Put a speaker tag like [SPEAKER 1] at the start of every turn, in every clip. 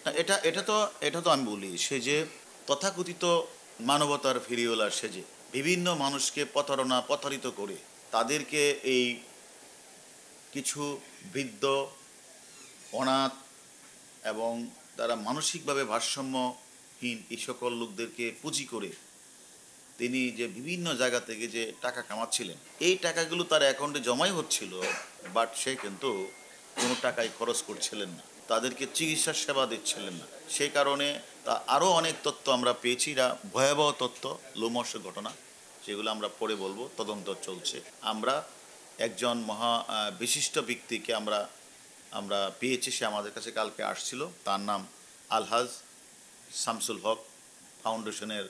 [SPEAKER 1] না, এটা তো আমি বলি, সে যে তথাকথিত মানবতার ফেরিওয়ালা সেজে বিভিন্ন মানুষকে প্রতারিত করে তাদেরকে এই কিছু বৃদ্ধ, অনাথ এবং তারা মানসিকভাবে ভারসাম্যহীন এই সকল লোকদেরকে পুঁজি করে তিনি যে বিভিন্ন জায়গা থেকে যে টাকা কামাচ্ছিলেন, এই টাকাগুলো তার অ্যাকাউন্টে জমাই হচ্ছিল, বাট সে কিন্তু কোনো টাকাই খরচ করছিলেন না, তাদেরকে চিকিৎসা সেবা দিচ্ছিলেন না। সেই কারণে তা আরও অনেক তথ্য আমরা পেয়েছি, এটা ভয়াবহ তথ্য, লোমহর্ষ ঘটনা, সেগুলো আমরা পরে বলবো, তদন্ত চলছে। আমরা একজন বিশিষ্ট ব্যক্তিকে আমরা আমরা পেয়েছি, সে আমাদের কাছে কালকে আসছিল, তার নাম আলহাজ শামসুল হক, ফাউন্ডেশনের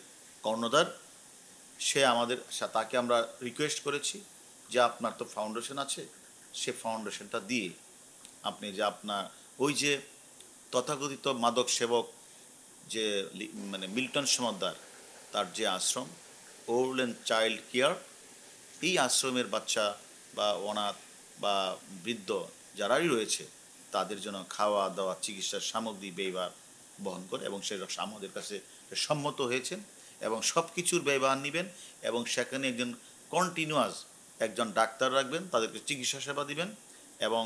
[SPEAKER 1] কর্ণধার। সে তাকে আমরা রিকোয়েস্ট করেছি যে আপনার তো ফাউন্ডেশন আছে, সে ফাউন্ডেশনটা দিয়ে আপনি যে আপনার ওই যে তথাকথিত মাদক সেবক যে মানে মিল্টন সমাদ্দার, তার যে আশ্রম ওল্ড অ্যান্ড চাইল্ড কেয়ার, এই আশ্রমের বাচ্চা বা অনাথ বা বৃদ্ধ যারাই রয়েছে তাদের জন্য খাওয়া দাওয়া চিকিৎসার সামগ্রী ব্যয়ভার বহন করে, এবং সে আমাদের কাছে সম্মত হয়েছেন এবং সব কিছুর ব্যয়ভার নেবেন, এবং সেখানে কন্টিনিউয়াস একজন ডাক্তার রাখবেন, তাদেরকে চিকিৎসা সেবা দিবেন, এবং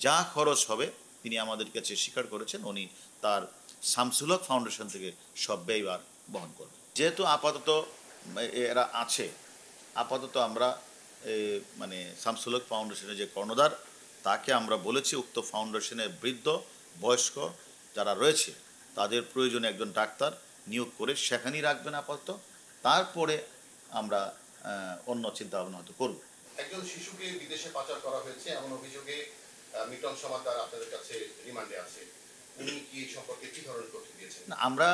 [SPEAKER 1] যা খরচ হবে তিনি আমাদের কাছে স্বীকার করেছেন উনি তার শামসুল হক ফাউন্ডেশন থেকে সব ব্যয়ভার বহন করবেন। যেহেতু আপাতত এরা আছে, আপাতত আমরা মানে শামসুল হক ফাউন্ডেশনের যে কর্ণধার, তাকে আমরা বলেছি উক্ত ফাউন্ডেশনের বৃদ্ধ বয়স্ক যারা রয়েছে তাদের প্রয়োজনে একজন ডাক্তার নিয়োগ করে সেখানেই রাখবেন আপাতত, তারপরে আমরা অন্য চিন্তা ভাবনা হয়তো করব।
[SPEAKER 2] একজন শিশুকে বিদেশে পাচার করা হয়েছে এমন অভিযোগে মিল্টন সমাদ্দার আপনাদের কাছে রিমান্ডে আছে, উনি কি এই সম্পর্কে কি ধরনের তথ্য দিয়েছেন?
[SPEAKER 1] আমরা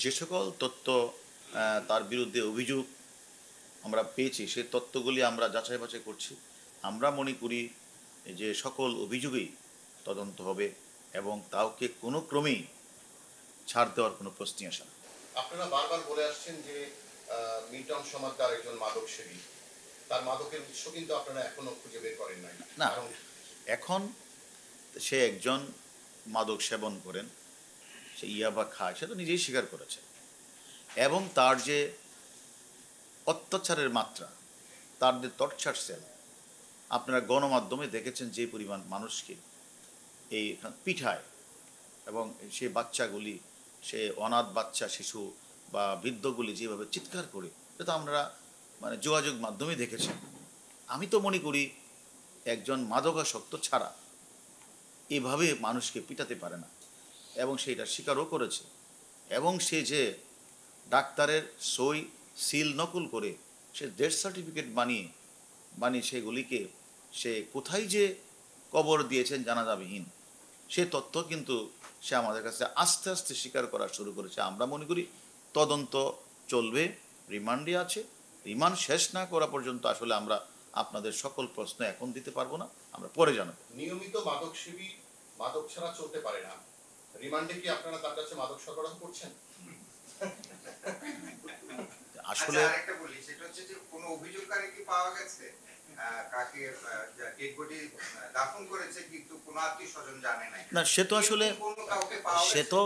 [SPEAKER 1] যে সকল তথ্য তার বিরুদ্ধে অভিযোগ আমরা পেয়েছি সেই তথ্যগুলি আমরা যাচাই বাছাই করছি। আমরা মনে করি যে সকল অভিযোগেই তদন্ত হবে এবং কাউকে কোনো ক্রমেই ছাড় দেওয়ার কোনো প্রশ্নই আসে না।
[SPEAKER 2] আপনারা বারবার বলে আসছেন যে মিল্টন সমাদ্দার একজন মাদক সেবী, তার মাদকের উৎস কিন্তু আপনারা এখনো খুঁজে বের করেন নাই।
[SPEAKER 1] না, এখন সে একজন মাদক সেবন করেন, সে ইয়াবা খায়, সে তো নিজেই স্বীকার করেছে, এবং তার যে অত্যাচারের মাত্রা, তার যে টর্চার সেল, আপনারা গণমাধ্যমে দেখেছেন যে পরিমাণ মানুষকে এই পিঠায়, এবং সে বাচ্চাগুলি, সে অনাথ বাচ্চা শিশু বা বৃদ্ধগুলি যেভাবে চিৎকার করে, এটা আমরা মানে যোগাযোগ মাধ্যমে দেখেছেন। আমি তো মনে করি একজন মাদকাসক্ত ছাড়া এভাবে মানুষকে পিটাতে পারে না, এবং সেইটা স্বীকারও করেছে। এবং সে যে ডাক্তারের সই সিল নকল করে সে ডেথ সার্টিফিকেট বানিয়ে সেগুলিকে সে কোথায় যে কবর দিয়েছেন জানাজাবিহীন, সে তথ্য কিন্তু সে আমাদের কাছে আস্তে আস্তে স্বীকার করা শুরু করেছে। আমরা মনে করি তদন্ত চলবে, রিমান্ডে আছে, রিমান্ড শেষ না করা পর্যন্ত আসলে আমরা আপনাদের সকল প্রশ্ন এখন দিতে পারবো না, আমরা পরে জানাবো।
[SPEAKER 2] নিয়মিত মাদক সেবী মাদক ছাড়া চলতে পারে না, রিমান্ডে কি আপনারা তার কাছে মাদক সরবরাহ করছেন?
[SPEAKER 1] আসলে
[SPEAKER 3] আরেকটা বলি, সেটা হচ্ছে যে কোনো অভিযোগকারী কি পাওয়া গেছে কাকে ডেড বডি দাফন করেছে কিন্তু কোনো আত্মীয় স্বজন জানে নাই?
[SPEAKER 1] না, সে তো আসলে সে তো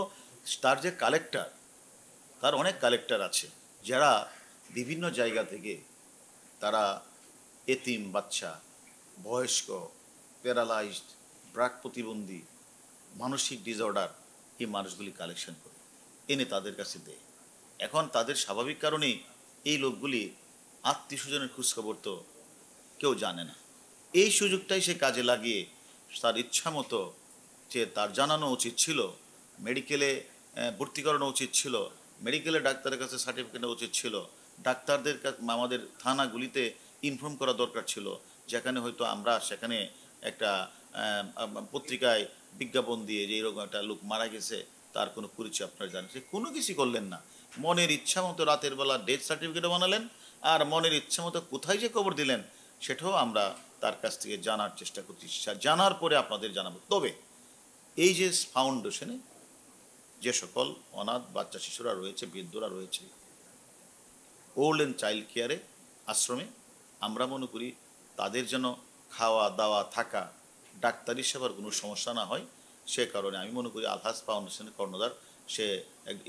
[SPEAKER 1] তার যে কালেক্টর, তার অনেক কালেক্টর আছে যারা বিভিন্ন জায়গা থেকে তারা এতিম বাচ্চা, বয়স্ক, প্যারালাইজড, ব্রাক প্রতিবন্ধী, মানসিক ডিসঅর্ডার, এই মানুষগুলি কালেকশন করে এনে তাদের কাছে দেয়। এখন তাদের স্বাভাবিক কারণেই এই লোকগুলি আত্মীয় স্বজনের খোঁজখবর তো কেউ জানে না। এই সুযোগটাই সে কাজে লাগিয়ে তার ইচ্ছা মতো, যে তার জানানো উচিত ছিল, মেডিকেলে ভর্তি করানো উচিত ছিল, মেডিকেলে ডাক্তারের কাছে সার্টিফিকেট নেওয়া উচিত ছিল, ডাক্তারদের আমাদের থানাগুলিতে ইনফর্ম করা দরকার ছিল, যেখানে হয়তো আমরা সেখানে একটা পত্রিকায় বিজ্ঞাপন দিয়ে যে এরকম একটা লোক মারা গেছে, তার কোনো পরিচয় আপনারা জানেন, সে কোনো কিছু করলেন না। মনের ইচ্ছা মতো রাতের বেলা ডেথ সার্টিফিকেটও বানালেন, আর মনের ইচ্ছা মতো কোথায় যে কবর দিলেন সেটাও আমরা তার কাছ থেকে জানার চেষ্টা করছি, জানার পরে আপনাদের জানাবো। তবে এই যে ফাউন্ডেশনে যে সকল অনাথ বাচ্চা শিশুরা রয়েছে, বৃদ্ধরা রয়েছে, ওল্ড অ্যান্ড চাইল্ড কেয়ারে আশ্রমে, আমরা মনে করি তাদের যেন খাওয়া দাওয়া থাকা ডাক্তারি সেবার কোনো সমস্যা না হয়, সে কারণে আমি মনে করি আলহাজ ফাউন্ডেশনের কর্ণধার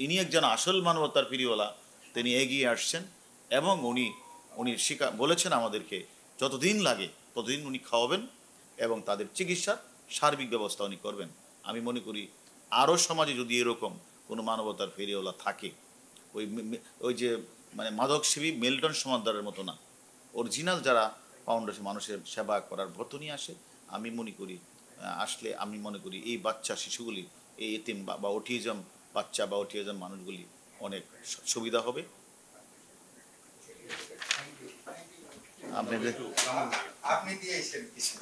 [SPEAKER 1] ইনি একজন আসল মানবতার ফিরিওয়ালা, তিনি এগিয়ে আসছেন এবং উনি বলেছেন আমাদেরকে যতদিন লাগে ততদিন উনি খাওয়াবেন এবং তাদের চিকিৎসার সার্বিক ব্যবস্থা উনি করবেন। আমি মনে করি আরও সমাজে যদি এরকম কোনো মানবতার ফেরিওয়ালা থাকে, ওই যে মানে মাদকসেবী মিল্টন সমাদ্দারের মতো না, অরিজিনাল যারা ফাউন্ডেশন মানুষের সেবা করার ব্রত নিয়ে আসে, আমি মনে করি আমি মনে করি এই বাচ্চা শিশুগুলি, এই এতিম বা অটিজম বাচ্চা বা অটিজম মানুষগুলি অনেক সুবিধা হবে।
[SPEAKER 3] আপনি দিয়েছেন কিছু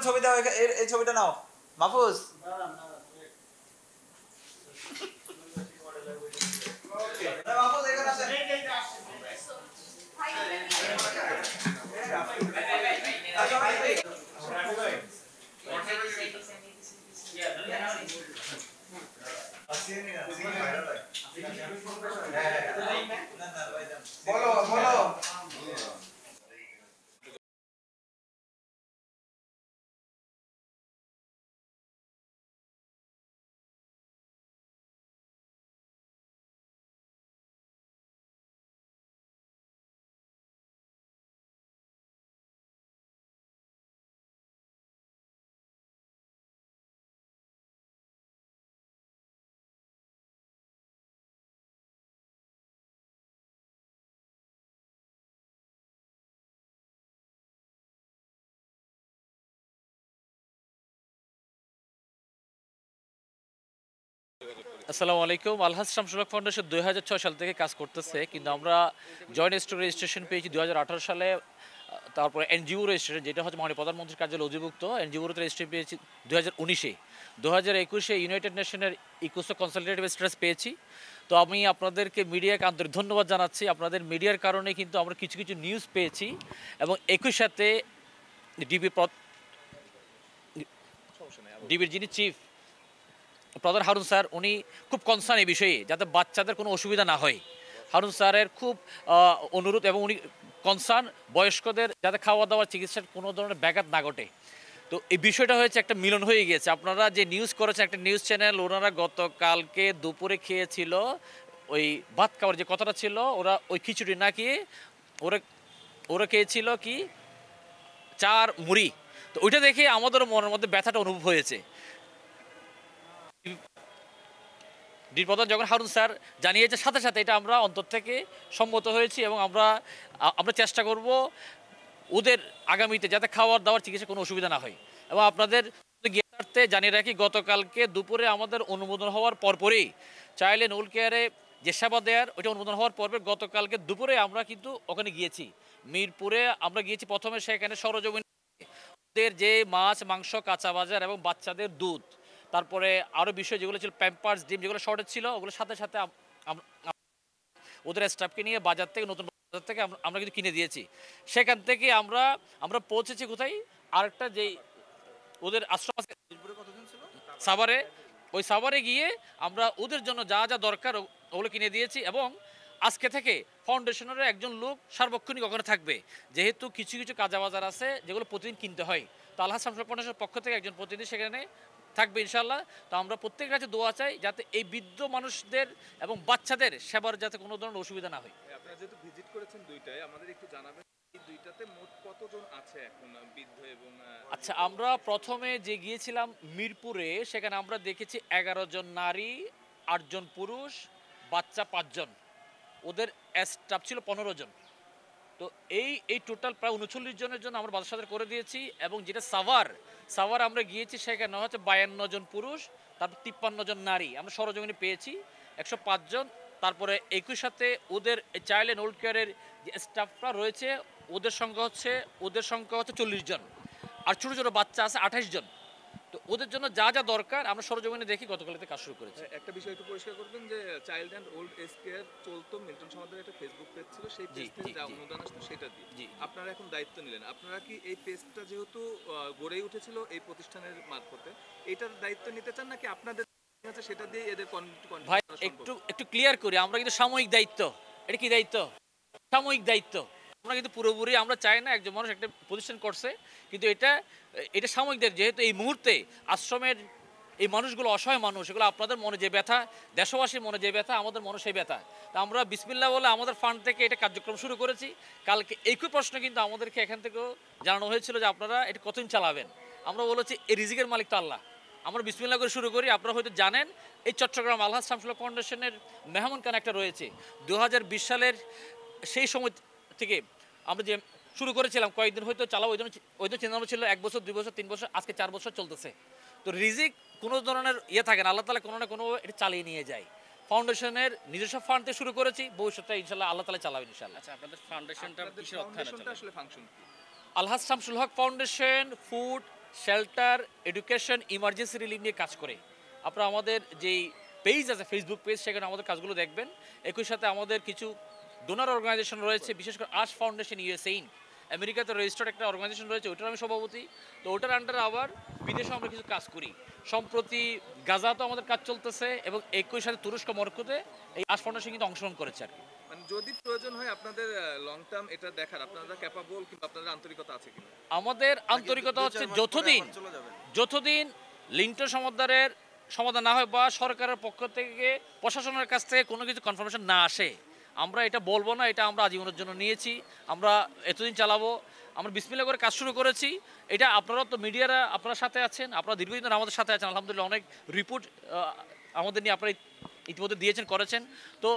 [SPEAKER 4] ছবি দাও, এই ছবিটা নাও মাহফুজ। মাহফুজ এখানে আসেন। বলো বলো।
[SPEAKER 5] আসসালামু আলাইকুম। আলহাজ শামসুল হক ফাউন্ডেশন 2006 সাল থেকে কাজ করতেছে, কিন্তু আমরা জয়েন্ট স্টক রেজিস্ট্রেশন পেয়েছি 2018 সালে। তারপরে এনজিও রেজিস্ট্রেশন, যেটা হচ্ছে মাননীয় প্রধানমন্ত্রীর কার্যালয়ে অধিভুক্ত, এনজিওতে রেজিস্ট্রেশন পেয়েছি 2019-এ। 2021-এ ইউনাইটেড নেশনের ইকোসো কনসালটেটিভ স্ট্যাটাস পেয়েছি। তো আমি আপনাদেরকে মিডিয়াকে আন্তরিক ধন্যবাদ জানাচ্ছি। আপনাদের মিডিয়ার কারণে কিন্তু আমরা কিছু কিছু নিউজ পেয়েছি এবং একই সাথে ডিবির যিনি চিফ প্রধান হারুন স্যার, উনি খুব কনসার্ন এই বিষয়ে যাতে বাচ্চাদের কোনো অসুবিধা না হয়। হারুন স্যারের খুব অনুরোধ এবং উনি কনসার্ন বয়স্কদের যাতে খাওয়া দাওয়া চিকিৎসার কোনো ধরনের ব্যাঘাত না ঘটে। তো এই বিষয়টা হয়েছে একটা মিলন হয়ে গিয়েছে। আপনারা যে নিউজ করেছেন, একটা নিউজ চ্যানেল, ওনারা গতকালকে দুপুরে খেয়েছিল ওই ভাত খাওয়ার যে কথাটা ছিল, ওরা ওই খিচুড়ি না খেয়ে ওরা খেয়েছিল কি চার মুড়ি। তো ওইটা দেখে আমাদেরও মনের মধ্যে ব্যথাটা অনুভব হয়েছে। প্রধান যখন হারুন স্যার জানিয়েছে, সাথে সাথে এটা আমরা অন্তর থেকে সম্মত হয়েছি এবং আমরা চেষ্টা করব ওদের আগামীতে যাতে খাওয়ার দাওয়ার চিকিৎসা কোনো অসুবিধা না হয়। এবং আপনাদের জ্ঞাতার্থে জানিয়ে রাখি, গতকালকে দুপুরে আমাদের অনুমোদন হওয়ার পরপরই চাইল্ড অ্যান্ড ওল্ড কেয়ারে যে সেবা দেওয়ার ওইটা অনুমোদন হওয়ার পরপর গতকালকে দুপুরে আমরা কিন্তু ওখানে গিয়েছি। মিরপুরে আমরা গিয়েছি প্রথমে, সেখানে সরজমিন ওদের যে মাছ মাংস কাঁচা বাজার এবং বাচ্চাদের দুধ, তারপরে আরও বিষয় যেগুলো ছিল প্যাম্পার্স ডিম যেগুলো শর্টেজ ছিল, ওগুলোর সাথে সাথে ওদের স্টাফকে নিয়ে বাজার থেকে নতুন বাজার থেকে আমরা কিন্তু কিনে দিয়েছি। সেখান থেকে আমরা পৌঁছেছি কোথায়, আরেকটা যেই ওদের আশ্রম আছে সাভারে, ওই সাভারে গিয়ে আমরা ওদের জন্য যা যা দরকার ওগুলো কিনে দিয়েছি। এবং আজকে থেকে ফাউন্ডেশনের একজন লোক সার্বক্ষণিক ওখানে থাকবে, যেহেতু কিছু কিছু কাঁচা বাজার আছে যেগুলো প্রতিদিন কিনতে হয়। তো আলহাজ শামসুল ফাউন্ডেশনের পক্ষ থেকে একজন প্রতিনিধি সেখানে থাকবে ইনশাল্লাহ। তো আমরা প্রত্যেকের কাছে দোয়া চাই যাতে এই বৃদ্ধ মানুষদের এবং বাচ্চাদের সেবার যাতে কোনো ধরনের অসুবিধা না হয়।
[SPEAKER 6] আপনারা যেহেতু ভিজিট করেছেন দুইটায়, আমাদের একটু জানাবেন এই দুইটাতে মোট কতজন আছে এখন বৃদ্ধ এবং
[SPEAKER 5] আচ্ছা, আমরা প্রথমে যে গিয়েছিলাম মিরপুরে, সেখানে আমরা দেখেছি 11 জন নারী, 8 জন পুরুষ, বাচ্চা 5 জন, ওদের স্টাফ ছিল 15 জন। তো এই টোটাল প্রায় 39 জনের জন্য আমরা বাজার সাথে করে দিয়েছি। এবং যেটা সাভার আমরা গিয়েছি, সেখানে হচ্ছে 52 জন পুরুষ, তারপর 53 জন নারী আমরা সরজমিনে পেয়েছি, 105 জন। তারপরে একই সাথে ওদের চাইল্ড অ্যান্ড ওল্ড কেয়ারের যে স্টাফরা রয়েছে ওদের সংখ্যা হচ্ছে 40 জন, আর ছোটো ছোটো বাচ্চা আছে 28 জন। তো ওদের জন্য যা যা দরকার আমরা সরজমিনে দেখি গতকালতে কাজ শুরু করেছি।
[SPEAKER 6] একটা বিষয় একটু পরিষ্কার করবেন যে child and old age care চলতো, মিল্টন সমাদের একটা ফেসবুক পেজ ছিল, সেই পেজ থেকে যা অনুদান আসতো সেটা দিয়ে আপনারা এখন দায়িত্ব নিলেন। আপনারা কি এই পেজটা যেহেতু গড়েই উঠেছিল এই প্রতিষ্ঠানের মারফতে, এটার দায়িত্ব নিতে চান নাকি আপনাদের সেটা দিয়ে এদের
[SPEAKER 5] ভাই একটু ক্লিয়ার করি, আমরা কিন্তু সাময়িক দায়িত্ব, এটা কি দায়িত্ব? সাময়িক দায়িত্ব। আমরা কিন্তু পুরোপুরি আমরা চাই না একজন মানুষ একটা প্রতিষ্ঠান করছে, কিন্তু এটা সাময়িকদের, যেহেতু এই মুহূর্তে আশ্রমের এই মানুষগুলো অসহায় মানুষ, এগুলো আপনাদের মনে যে ব্যথা, দেশবাসীর মনে যে ব্যথা, আমাদের মনে সেই ব্যথা। তা আমরা বিসমিল্লাহ বলে আমাদের ফান্ড থেকে এটা কার্যক্রম শুরু করেছি। কালকে একই প্রশ্ন কিন্তু আমাদেরকে এখান থেকেও জানানো হয়েছিল যে আপনারা এটা কতদিন চালাবেন। আমরা বলেছি এই রিজিকের মালিক তো আল্লাহ, আমরা বিসমিল্লাহ করে শুরু করি। আপনারা হয়তো জানেন এই চট্টগ্রাম আলহাজ শামসুল হক ফাউন্ডেশনের মেহমান একটা রয়েছে 2020 সালের সেই সময় থেকে আমরা যে শুরু করেছিলাম, কয়েকদিন হয়তো চালাবো, ওই দিন চিন্তা ছিল 1 বছর 2 বছর 3 বছর, আজকে 4 বছর চলতেছে। তো রিজিক কোনো ধরনের থাকে না, আল্লাহ তাআলা কোনো না কোনো এটা চালিয়ে নিয়ে যায়। ফাউন্ডেশনের নিজস্ব ফান্ড থেকে শুরু করেছি, ভবিষ্যৎটা ইনশাআল্লাহ আল্লাহ তাআলা চালাবেন ইনশাআল্লাহ।
[SPEAKER 7] আচ্ছা, আপনাদের ফাউন্ডেশনটা কিসের অর্থায়নে
[SPEAKER 6] ফাউন্ডেশনটা আসলে ফাংশন কি?
[SPEAKER 5] Alhaj Shamsul Haque foundation food, shelter, education, emergency relief নিয়ে কাজ করে। আপনারা আমাদের যেই পেজ আছে, ফেসবুক পেজ, সেখানে আমাদের কাজগুলো দেখবেন। একই সাথে আমাদের কিছু ডোনার অর্গানাইজেশন রয়েছে, বিশেষ করে আশ ফাউন্ডেশন ইউএসএ, আমেরিকাতে রেজিস্টার্ড একটা অর্গানাইজেশন রয়েছে, ওটার আমি সভাপতি। তো ওটার আন্ডারে আবার বিদেশে আমরা কিছু কাজ করি। সম্প্রতি গাজাতে আমাদের কাজ চলতেছে এবং একই সাথে তুরস্ক, মরক্কোতে এই আশ ফাউন্ডেশন কিন্তু অংশগ্রহণ করেছে আর কি।
[SPEAKER 6] মানে যদি প্রয়োজন হয় আপনাদের লং টার্ম এটা দেখার, আপনারা ক্যাপাবল কিংবা আপনাদের আন্তরিকতা আছে কিনা?
[SPEAKER 5] আমাদের আন্তরিকতা হচ্ছে যতদিন লিন্টন সমদ্দারের সমাধান না হয় বা সরকারের পক্ষ থেকে, প্রশাসনের কাছ থেকে কোনো কিছু কনফার্মেশন না আসে, আমরা এটা বলবো না। এটা আমরা আজীবনের জন্য নিয়েছি, আমরা এতদিন চালাবো। আমরা বিসমিল্লাহ করে কাজ শুরু করেছি। এটা আপনারা তো মিডিয়ারা আপনার সাথে আছেন, আপনারা দীর্ঘদিন ধরে আমাদের সাথে আছেন, আলহামদুলিল্লাহ। অনেক রিপোর্ট আমাদের নিয়ে আপনারা ইতিমধ্যে দিয়েছেন, করেছেন। তো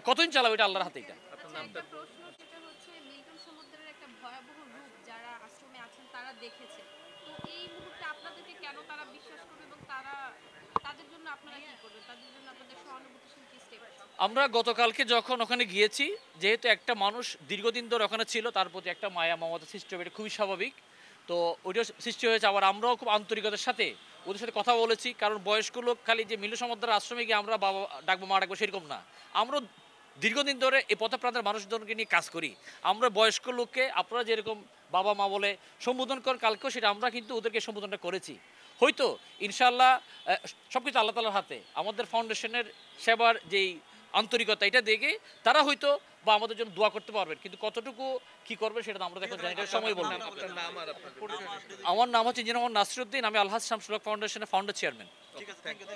[SPEAKER 5] কতদিন চালাবো এটা আল্লাহর হাতে। এটা
[SPEAKER 6] আপনার নামটা?
[SPEAKER 8] একটা প্রশ্ন, যেটা হচ্ছে মিল্টন সমুদ্রের একটা ভয়াবহ রূপ যারা আশ্রমে আছেন তারা দেখেছে, তো এই মুহূর্তে আপনাদেরকে কেন তারা বিশ্বাস করবে এবং তাদের জন্য আপনারা কি করবেন, তাদের জন্য আপনাদের সহানুভূতিশীল কি স্টেপ?
[SPEAKER 5] আমরা গতকালকে যখন ওখানে গিয়েছি, যেহেতু একটা মানুষ দীর্ঘদিন ধরে ওখানে ছিল, তার প্রতি একটা মায়া মমতা সৃষ্টি হবে, এটা খুবই স্বাভাবিক। তো ওইটাও সৃষ্টি হয়েছে। আবার আমরাও খুব আন্তরিকতার সাথে ওদের সাথে কথা বলেছি, কারণ বয়স্ক লোক খালি যে মিল্টন সমুদ্রের আশ্রমে গিয়ে আমরা বাবা ডাকবো, মা ডাকবো, সেরকম না। আমরা দীর্ঘদিন ধরে এই পথপ্রান্তের মানুষজনকে নিয়ে কাজ করি। আমরা বয়স্ক লোককে আপনারা যেরকম বাবা মা বলে সম্বোধন করেন, কালকেও সেটা আমরা কিন্তু ওদেরকে সম্বোধনটা করেছি। হয়তো ইনশাআল্লাহ সব কিছু আল্লাহ তাআলার হাতে। আমাদের ফাউন্ডেশনের সেবার যেই আন্তরিকতা, এটা দেখে তারা হয়তো বা আমাদের জন্য দোয়া করতে পারবেন, কিন্তু কতটুকু কি করবেন সেটা আমরা এখন জানি না, সময় বলবো।
[SPEAKER 6] আপনার নাম আর আপনার পরিচয়?
[SPEAKER 5] আমার নাম হচ্ছে ইঞ্জিনিয়ার মোহাম্মদ নাসিরউদ্দিন, আমি আলহাজ শামসুল হক ফাউন্ডেশনের ফাউন্ডার চেয়ারম্যান।
[SPEAKER 6] Thank you.